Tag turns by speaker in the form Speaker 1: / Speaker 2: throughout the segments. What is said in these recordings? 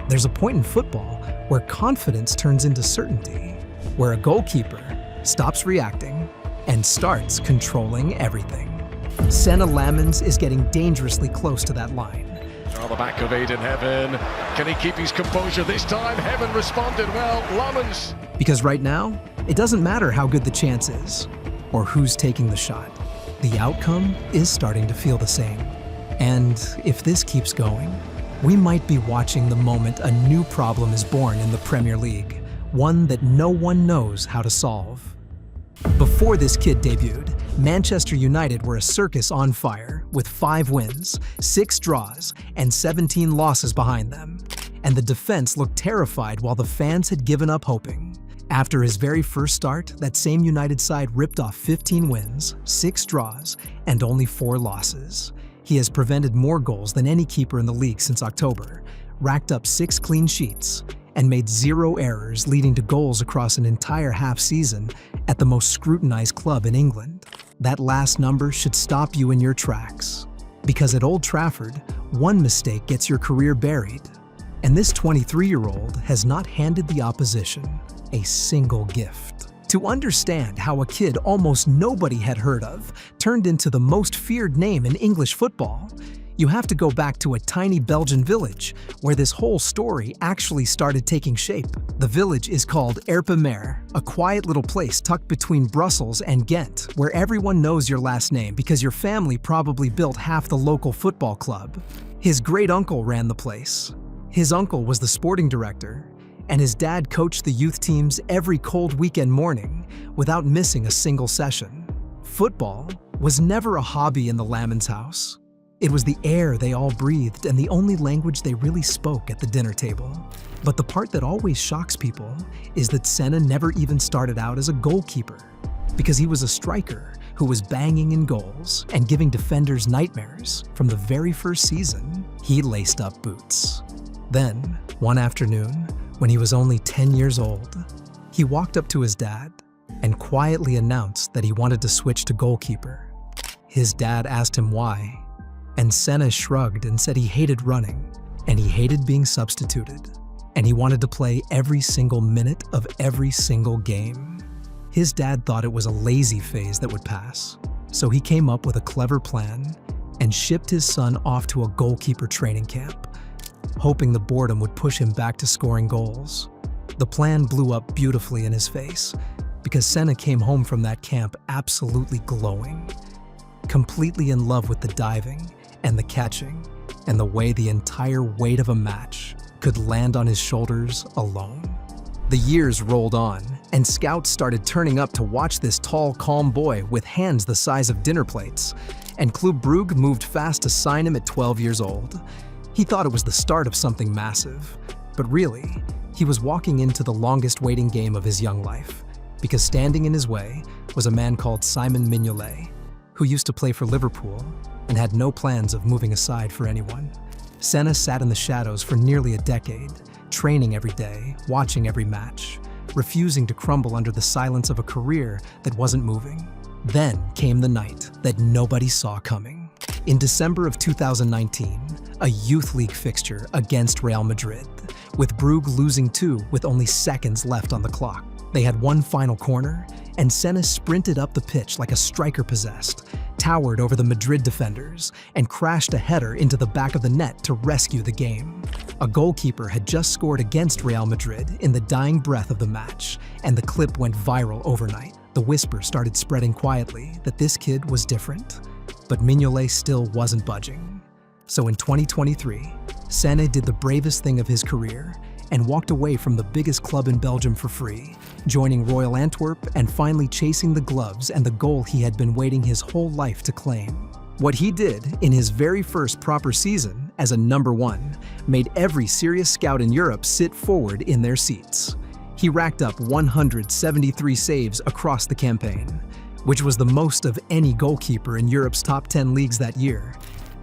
Speaker 1: There's a point in football where confidence turns into certainty, where a goalkeeper stops reacting and starts controlling everything. Senne Lammens is getting dangerously close to that line.
Speaker 2: On the back of Aiden Heaven. Can he keep his composure this time? Heaven responded well. Lammens.
Speaker 1: Because right now, it doesn't matter how good the chance is or who's taking the shot. The outcome is starting to feel the same. And if this keeps going, we might be watching the moment a new problem is born in the Premier League, one that no one knows how to solve. Before this kid debuted, Manchester United were a circus on fire with 5 wins, 6 draws, and 17 losses behind them. And the defense looked terrified while the fans had given up hoping. After his very first start, that same United side ripped off 15 wins, 6 draws, and only 4 losses. He has prevented more goals than any keeper in the league since October, racked up 6 clean sheets, and made 0 errors, leading to goals across an entire half season at the most scrutinized club in England. That last number should stop you in your tracks. Because at Old Trafford, one mistake gets your career buried. And this 23-year-old has not handed the opposition a single gift. To understand how a kid almost nobody had heard of turned into the most feared name in English football, you have to go back to a tiny Belgian village where this whole story actually started taking shape. The village is called Erpenmere, a quiet little place tucked between Brussels and Ghent, where everyone knows your last name because your family probably built half the local football club. His great-uncle ran the place. His uncle was the sporting director, and his dad coached the youth teams every cold weekend morning without missing a single session. Football was never a hobby in the Lammens house. It was the air they all breathed and the only language they really spoke at the dinner table. But the part that always shocks people is that Senne never even started out as a goalkeeper, because he was a striker who was banging in goals and giving defenders nightmares from the very first season he laced up boots. Then, one afternoon, when he was only 10 years old, he walked up to his dad and quietly announced that he wanted to switch to goalkeeper. His dad asked him why, and Senne shrugged and said he hated running, and he hated being substituted, and he wanted to play every single minute of every single game. His dad thought it was a lazy phase that would pass, so he came up with a clever plan and shipped his son off to a goalkeeper training camp, hoping the boredom would push him back to scoring goals. The plan blew up beautifully in his face, because Senne came home from that camp absolutely glowing, completely in love with the diving and the catching, and the way the entire weight of a match could land on his shoulders alone. The years rolled on, and scouts started turning up to watch this tall, calm boy with hands the size of dinner plates, and Club Brugge moved fast to sign him at 12 years old. He thought it was the start of something massive, but really, he was walking into the longest waiting game of his young life, because standing in his way was a man called Simon Mignolet, who used to play for Liverpool and had no plans of moving aside for anyone. Senne sat in the shadows for nearly a decade, training every day, watching every match, refusing to crumble under the silence of a career that wasn't moving. Then came the night that nobody saw coming. In December of 2019, a youth league fixture against Real Madrid, with Brugge losing 2 with only seconds left on the clock. They had one final corner, and Senne sprinted up the pitch like a striker possessed, towered over the Madrid defenders, and crashed a header into the back of the net to rescue the game. A goalkeeper had just scored against Real Madrid in the dying breath of the match, and the clip went viral overnight. The whisper started spreading quietly that this kid was different, but Mignolet still wasn't budging. So in 2023, Senne did the bravest thing of his career and walked away from the biggest club in Belgium for free, joining Royal Antwerp and finally chasing the gloves and the goal he had been waiting his whole life to claim. What he did in his very first proper season as a number 1 made every serious scout in Europe sit forward in their seats. He racked up 173 saves across the campaign, which was the most of any goalkeeper in Europe's top 10 leagues that year,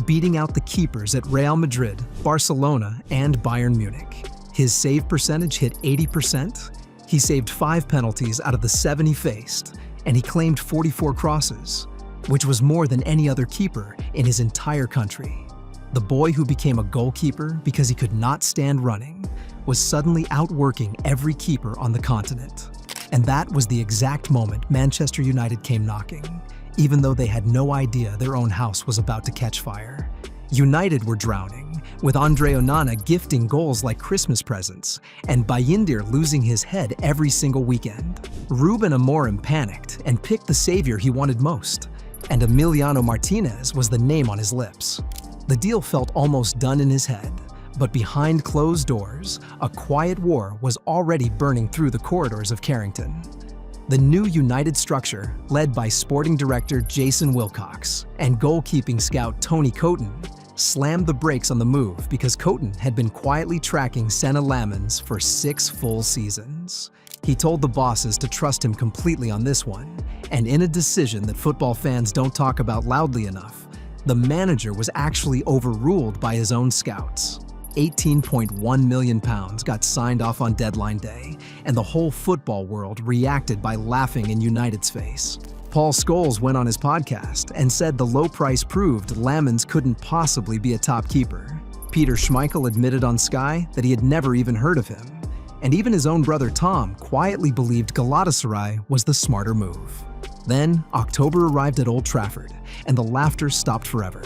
Speaker 1: beating out the keepers at Real Madrid, Barcelona, and Bayern Munich. His save percentage hit 80%, he saved 5 penalties out of the 7 he faced, and he claimed 44 crosses, which was more than any other keeper in his entire country. The boy who became a goalkeeper because he could not stand running was suddenly outworking every keeper on the continent. And that was the exact moment Manchester United came knocking, even though they had no idea their own house was about to catch fire. United were drowning, with Andre Onana gifting goals like Christmas presents, and Bayindir losing his head every single weekend. Ruben Amorim panicked and picked the savior he wanted most, and Emiliano Martinez was the name on his lips. The deal felt almost done in his head, but behind closed doors, a quiet war was already burning through the corridors of Carrington. The new United structure, led by sporting director Jason Wilcox and goalkeeping scout Tony Coton, slammed the brakes on the move because Coton had been quietly tracking Senne Lammens for 6 full seasons. He told the bosses to trust him completely on this one, and in a decision that football fans don't talk about loudly enough, the manager was actually overruled by his own scouts. £18.1 million got signed off on deadline day, and the whole football world reacted by laughing in United's face. Paul Scholes went on his podcast and said the low price proved Lammens couldn't possibly be a top keeper. Peter Schmeichel admitted on Sky that he had never even heard of him. And even his own brother Tom quietly believed Galatasaray was the smarter move. Then, October arrived at Old Trafford, and the laughter stopped forever.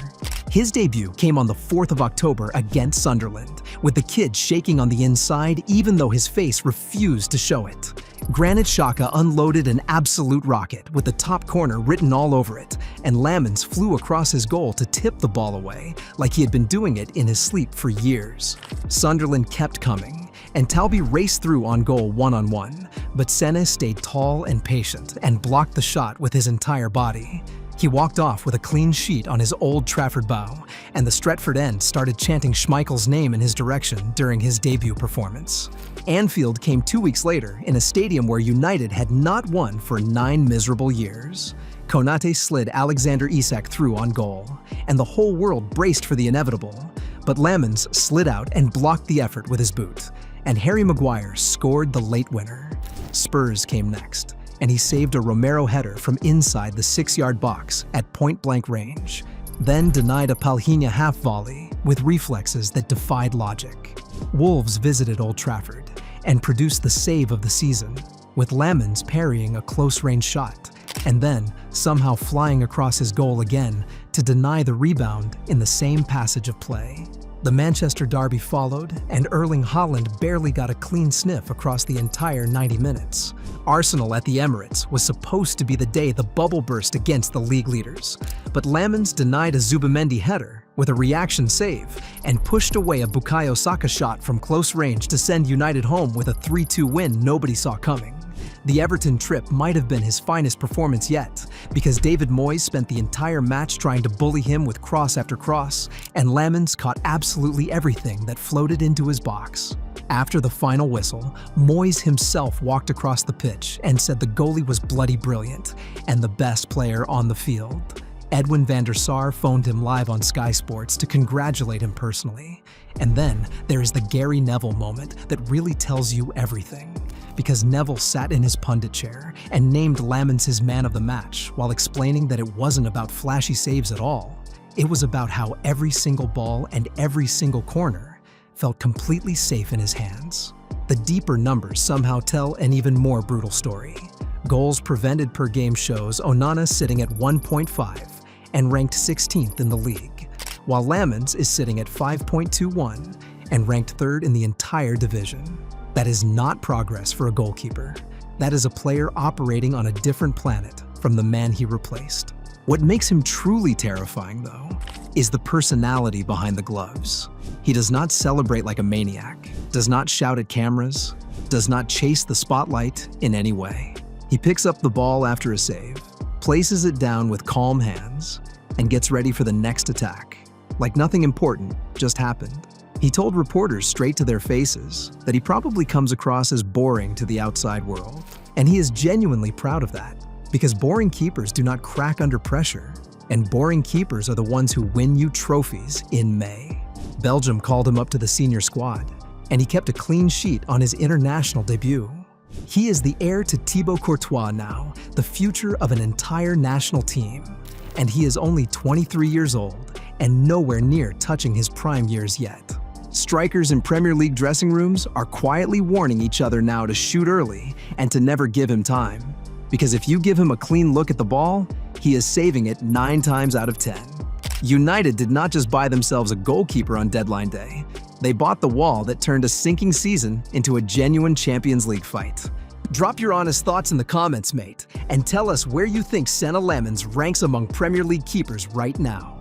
Speaker 1: His debut came on the 4th of October against Sunderland, with the kid shaking on the inside even though his face refused to show it. Granit Xhaka unloaded an absolute rocket with the top corner written all over it, and Lammens flew across his goal to tip the ball away like he had been doing it in his sleep for years. Sunderland kept coming, and Talby raced through on goal one-on-one, but Senne stayed tall and patient and blocked the shot with his entire body. He walked off with a clean sheet on his Old Trafford bow, and the Stretford end started chanting Schmeichel's name in his direction during his debut performance. Anfield came 2 weeks later in a stadium where United had not won for 9 miserable years. Konate slid Alexander Isak through on goal, and the whole world braced for the inevitable. But Lammens slid out and blocked the effort with his boot, and Harry Maguire scored the late winner. Spurs came next, and he saved a Romero header from inside the 6-yard box at point-blank range, then denied a Palhinha half-volley with reflexes that defied logic. Wolves visited Old Trafford and produced the save of the season, with Lammens parrying a close-range shot, and then somehow flying across his goal again to deny the rebound in the same passage of play. The Manchester derby followed, and Erling Haaland barely got a clean sniff across the entire 90 minutes. Arsenal at the Emirates was supposed to be the day the bubble burst against the league leaders, but Lammens denied a Zubimendi header with a reaction save and pushed away a Bukayo Saka shot from close range to send United home with a 3-2 win nobody saw coming. The Everton trip might have been his finest performance yet, because David Moyes spent the entire match trying to bully him with cross after cross, and Lammens caught absolutely everything that floated into his box. After the final whistle, Moyes himself walked across the pitch and said the goalie was bloody brilliant and the best player on the field. Edwin van der Sar phoned him live on Sky Sports to congratulate him personally. And then there is the Gary Neville moment that really tells you everything, because Neville sat in his pundit chair and named Lammens his man of the match while explaining that it wasn't about flashy saves at all. It was about how every single ball and every single corner felt completely safe in his hands. The deeper numbers somehow tell an even more brutal story. Goals prevented per game shows Onana sitting at 1.5 and ranked 16th in the league, while Lammens is sitting at 5.21 and ranked 3rd in the entire division. That is not progress for a goalkeeper. That is a player operating on a different planet from the man he replaced. What makes him truly terrifying, though, is the personality behind the gloves. He does not celebrate like a maniac, does not shout at cameras, does not chase the spotlight in any way. He picks up the ball after a save, places it down with calm hands, and gets ready for the next attack, like nothing important just happened. He told reporters straight to their faces that he probably comes across as boring to the outside world, and he is genuinely proud of that, because boring keepers do not crack under pressure, and boring keepers are the ones who win you trophies in May. Belgium called him up to the senior squad, and he kept a clean sheet on his international debut. He is the heir to Thibaut Courtois now, the future of an entire national team. And he is only 23 years old and nowhere near touching his prime years yet. Strikers in Premier League dressing rooms are quietly warning each other now to shoot early and to never give him time. Because if you give him a clean look at the ball, he is saving it 9 times out of 10. United did not just buy themselves a goalkeeper on deadline day. They bought the wall that turned a sinking season into a genuine Champions League fight. Drop your honest thoughts in the comments, mate, and tell us where you think Senne Lammens ranks among Premier League keepers right now.